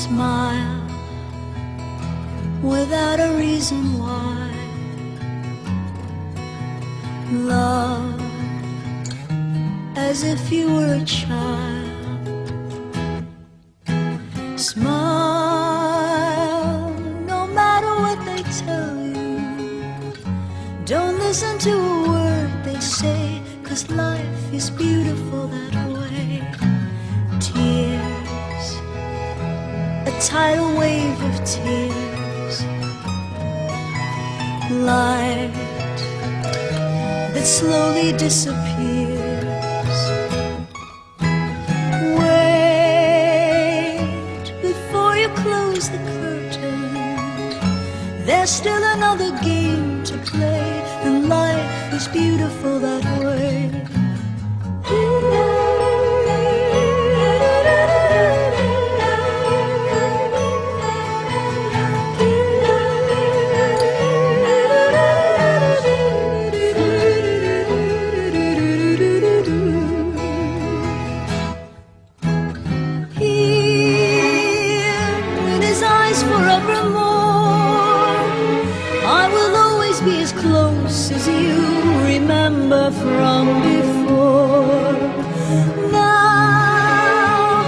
smile without a reason why. Love as if you were a child. Smile no matter what they tell you. Don't listen to a word they say, 'cause life is beautiful that way. Tears, a tidal wave of tears. Light that slowly disappears. Wait before you close the curtain. There's still another game to play, and life is beautiful that way. Forevermore, I will always be as close as you remember from before. Now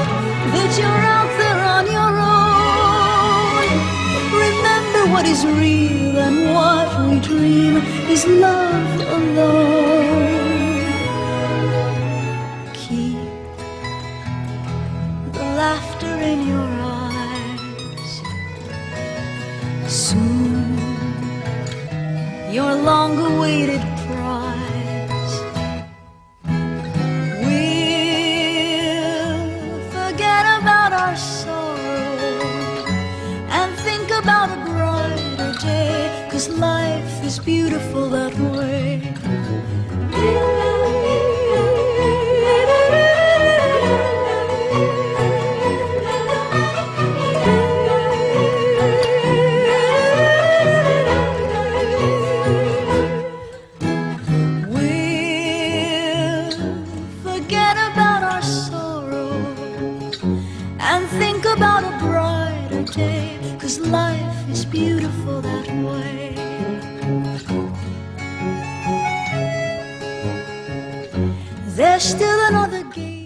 that you're out there on your own, remember what is real and what we dream is love alone. Keep the laughter in your eyes. Soon, your long-awaited prize will forget about our sorrow and think about a brighter day, 'cause life is beautiful that way. And think about a brighter day, 'cause life is beautiful that way. There's still another game.